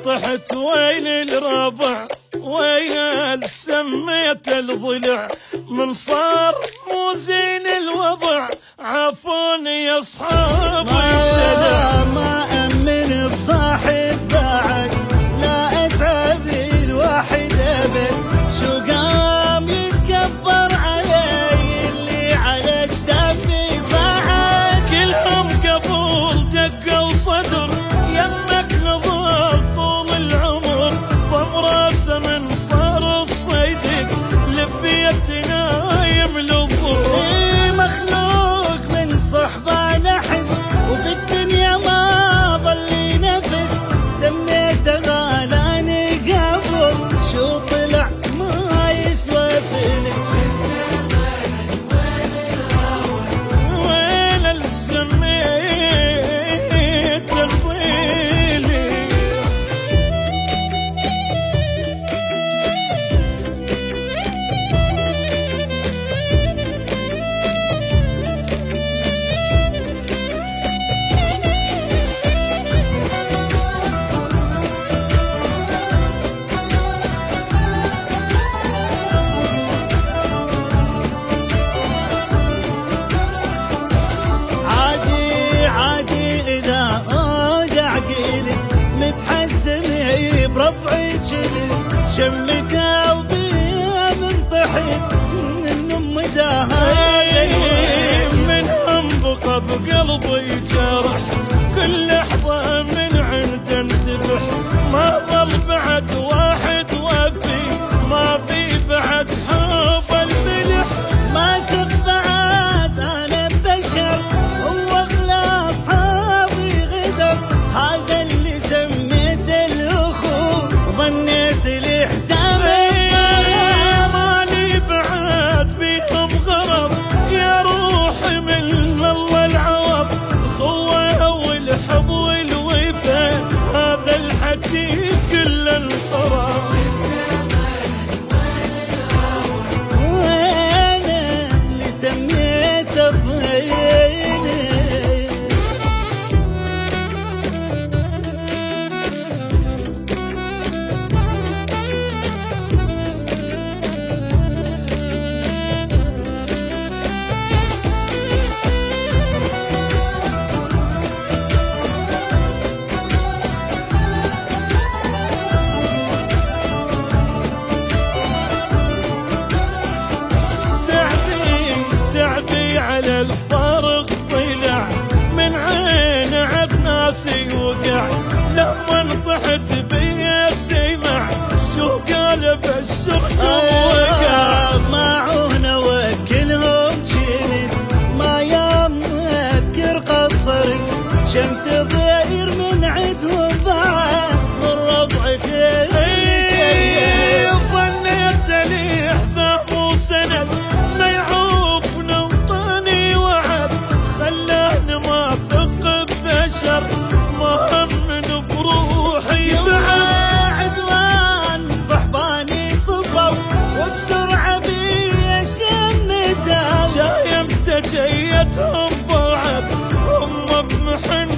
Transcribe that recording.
طحت وين الربع وين سميت الضلع من صار مو زين الوضع عافوني يا اصحاب الشلع ما أمن بصاحب بعد لا أتعب الواحد أبد شو قام يتكبر علي اللي على اجتافي صعد كلهم قبول دقوا صدر يمك نظر طول العمر ضم راسه من صار الصيدق لبيت نايم للظهر مخلوق من صحبه نحس وفي الدنيا ما ظل نفس سميته غالاني قبل شو طلع ما يسوى فلس وين السميت الضيلي عادي إذا أوجع قلبي متحزم بربعي جلد شمته وبيها منطحن من أم داهي من هم بقى بقلبي جرح كل لحظة من عنده انذبح ما ظل بعد واحد وفي ما بي بعد حب الفلح ما تقبعد أنا بشر هو أغلى أصحابي غدر هذا اللي سميته الأخو ظنيت الإحسان مالي بعد بيهم غرض يا روحي من الله العوض الخوة والحب والوفا هذا الحكي كله انفرض وأنا اللي سميته ضيني تعبي على الفارق طلع من عين عسناسي وقع لما طحت بيا سمع شو قال بالشرق وقع معونه وكلهم جنت ما يوم اذكر قصري شمت ضير من عدهم بعد من ربعتي ظنيت لي حساب وسند ميعوب نطاني وعد خلاني ما ثق ببشر ما من بروحي بعد عدوان صحباني صفوا وبسرعة بي شمتها جايمت جيتهم بعد هم بمحن